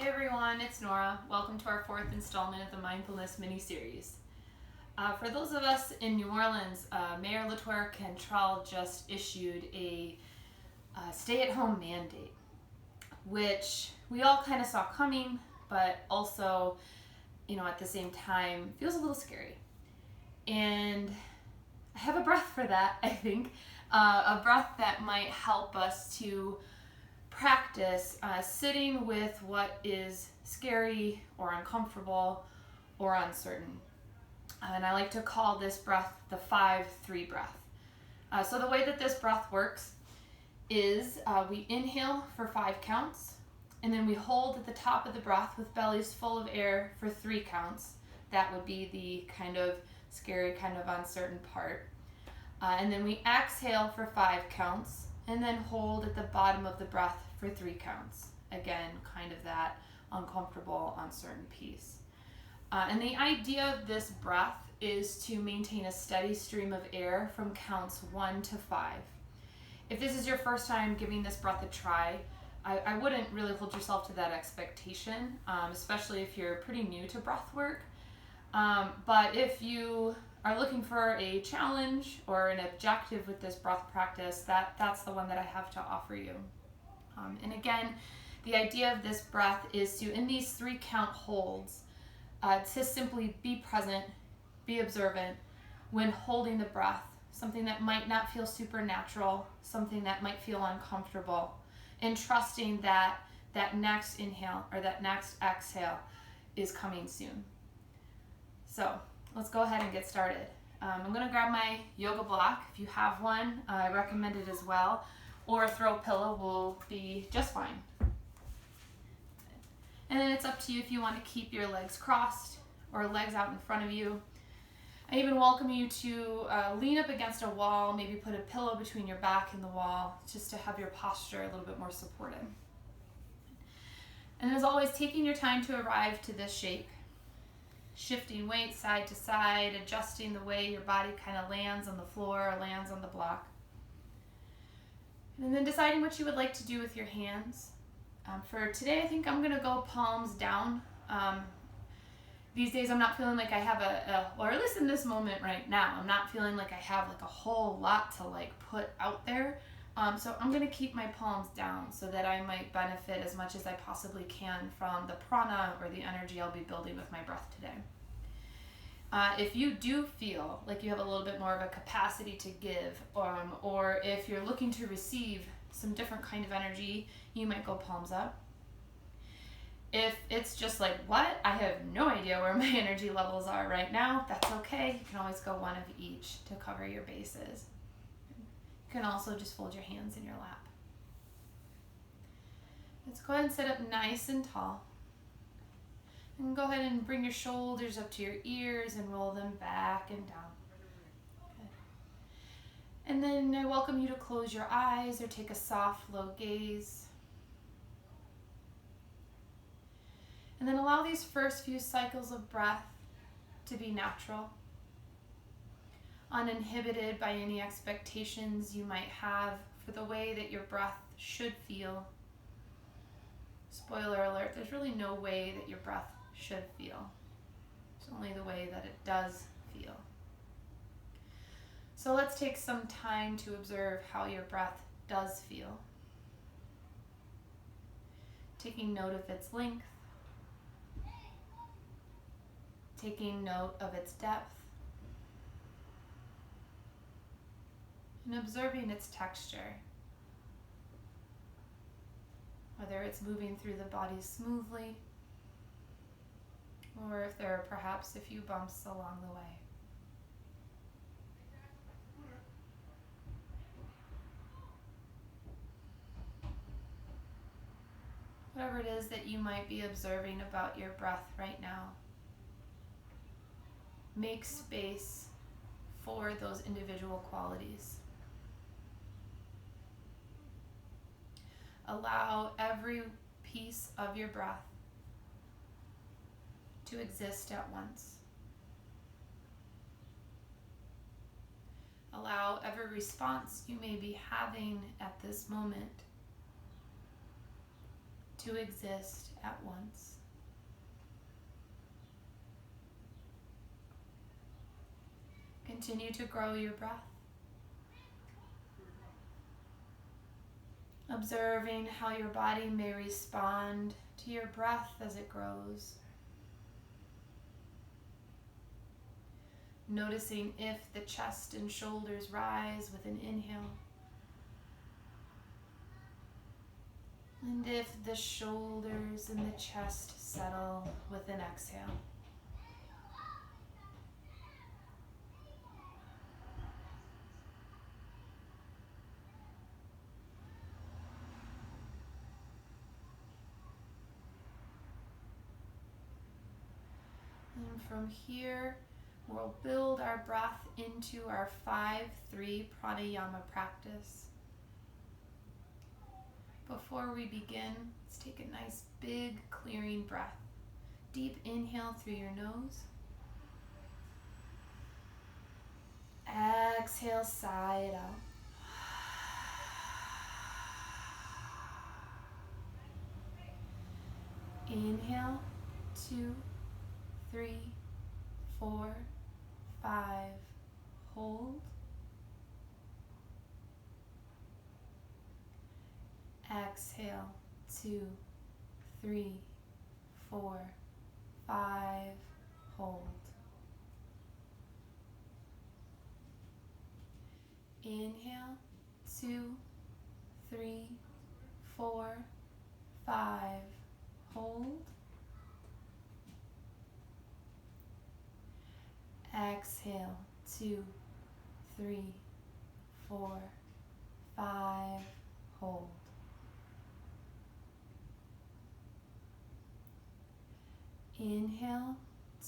Hey everyone, it's Nora. Welcome to our fourth installment of the Mindfulness Miniseries. For those of us in New Orleans, Mayor Latour Cantrell just issued a stay-at-home mandate, which we all kind of saw coming, but also, at the same time, feels a little scary. And I have a breath for that, I think. A breath that might help us to practice sitting with what is scary or uncomfortable or uncertain. And I like to call this breath the 5-3 breath. So the way that this breath works is we inhale for 5 counts, and then we hold at the top of the breath with bellies full of air for 3 counts. That would be the kind of scary, kind of uncertain part. And then we exhale for 5 counts, and then hold at the bottom of the breath for 3 counts. Again, kind of that uncomfortable, uncertain piece. And the idea of this breath is to maintain a steady stream of air from counts 1 to 5. If this is your first time giving this breath a try, I wouldn't really hold yourself to that expectation, especially if you're pretty new to breath work. But if you are looking for a challenge or an objective with this breath practice, that's the one that I have to offer you. And again, the idea of this breath is to, in these 3 count holds, to simply be present, be observant when holding the breath, something that might not feel supernatural, something that might feel uncomfortable, and trusting that that next inhale or that next exhale is coming soon. So let's go ahead and get started. I'm going to grab my yoga block. If you have one, I recommend it as well. Or a throw pillow will be just fine. And then it's up to you if you want to keep your legs crossed or legs out in front of you. I even welcome you to lean up against a wall, maybe put a pillow between your back and the wall, just to have your posture a little bit more supported. And as always, taking your time to arrive to this shape. Shifting weight side to side, adjusting the way your body kind of lands on the floor or lands on the block. And then deciding what you would like to do with your hands. For today, I think I'm going to go palms down. These days I'm not feeling like I have or at least in this moment right now, I'm not feeling like I have like a whole lot to put out there. So I'm going to keep my palms down so that I might benefit as much as I possibly can from the prana or the energy I'll be building with my breath today. If you do feel like you have a little bit more of a capacity to give, or if you're looking to receive some different kind of energy, you might go palms up. If it's just like, what? I have no idea where my energy levels are right now, that's okay. You can always go one of each to cover your bases. You can also just fold your hands in your lap. Let's go ahead and sit up nice and tall. And go ahead and bring your shoulders up to your ears and roll them back and down. Good. And then I welcome you to close your eyes or take a soft, low gaze. And then allow these first few cycles of breath to be natural, uninhibited by any expectations you might have for the way that your breath should feel. Spoiler alert, there's really no way that your breath should feel. It's only the way that it does feel. So let's take some time to observe how your breath does feel. Taking note of its length, taking note of its depth, and observing its texture. Whether it's moving through the body smoothly, or if there are perhaps a few bumps along the way. Whatever it is that you might be observing about your breath right now, make space for those individual qualities. Allow every piece of your breath to exist at once. Allow every response you may be having at this moment to exist at once. Continue to grow your breath, observing how your body may respond to your breath as it grows. Noticing if the chest and shoulders rise with an inhale, and if the shoulders and the chest settle with an exhale. And from here, we'll build our breath into our 5-3 pranayama practice. Before we begin, let's take a nice big clearing breath. Deep inhale through your nose. Exhale, sigh it out. Inhale, 2, 3, 4, 5. Hold. Exhale, 2, 3, 4, 5. Hold. Inhale, 2, 3, 4, 5. Hold. Exhale, 2, 3, 4, 5. Hold. Inhale,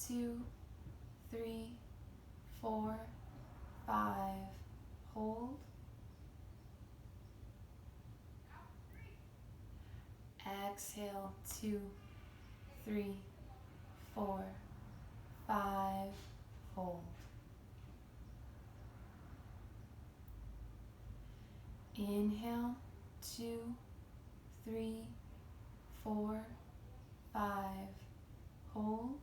2, 3, 4, 5. Hold. Exhale, 2, 3, 4, 5. Hold. Inhale, 2, 3, 4, 5. Hold.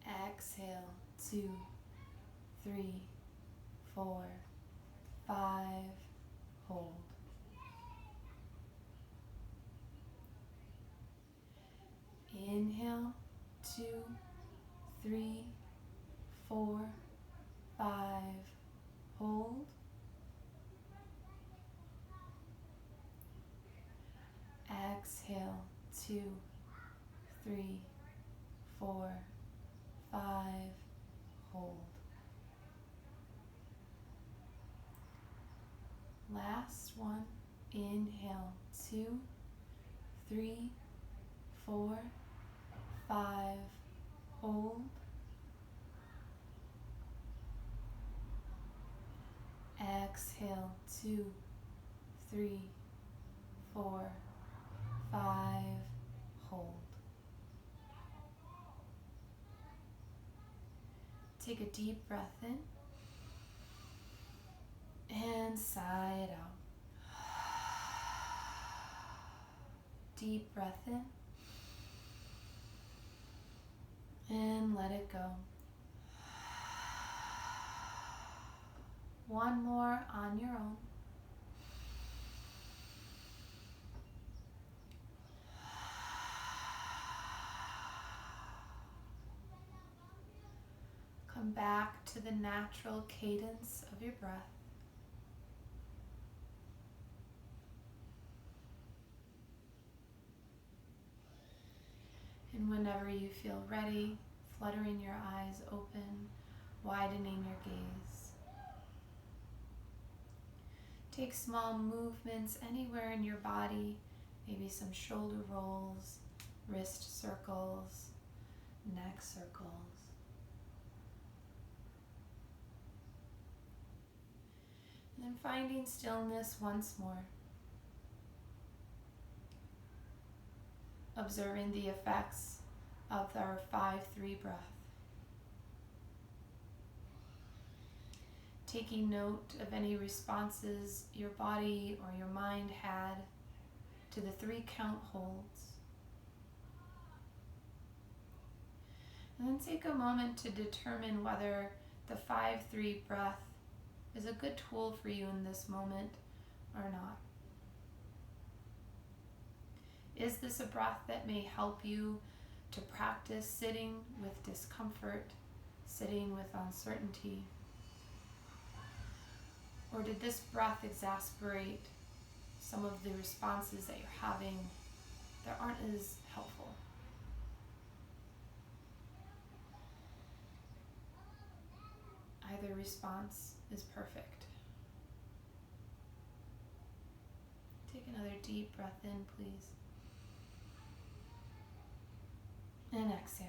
Exhale, 2, 3, 4, 5. Hold. Inhale, 2, 3, 4, 5. Hold. Exhale, 2, 3, 4, 5. Hold. Last one. Inhale, 2, 3, 4, 5. Hold. Exhale, 2, 3, 4, 5. Hold. Take a deep breath in and sigh it out. Deep breath in and let it go. One more on your own. Come back to the natural cadence of your breath. And whenever you feel ready, fluttering your eyes open, widening your gaze. Take small movements anywhere in your body, maybe some shoulder rolls, wrist circles, neck circles. And then finding stillness once more. Observing the effects of our 5-3 breath. taking note of any responses your body or your mind had to the 3 count holds. And then take a moment to determine whether the 5-3 breath is a good tool for you in this moment or not. Is this a breath that may help you to practice sitting with discomfort, sitting with uncertainty? Or did this breath exasperate some of the responses that you're having that aren't as helpful? Either response is perfect. Take another deep breath in, please. And exhale.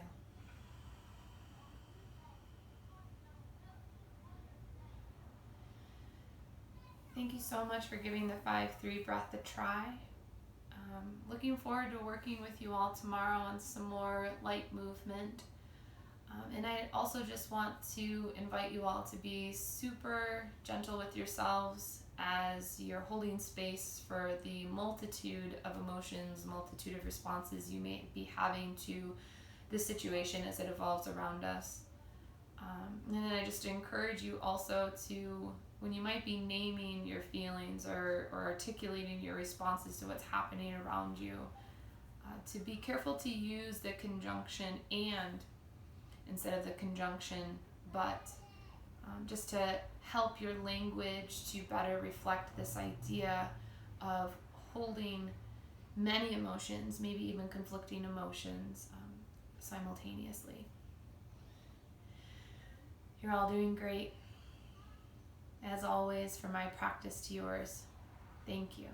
Thank you so much for giving the 5-3 breath a try. Looking forward to working with you all tomorrow on some more light movement. And I also just want to invite you all to be super gentle with yourselves as you're holding space for the multitude of emotions, multitude of responses you may be having to the situation as it evolves around us. And then I just encourage you also to, when you might be naming your feelings or articulating your responses to what's happening around you, to be careful to use the conjunction and instead of the conjunction but, just to help your language to better reflect this idea of holding many emotions, maybe even conflicting emotions, simultaneously. You're all doing great. As always, from my practice to yours, thank you.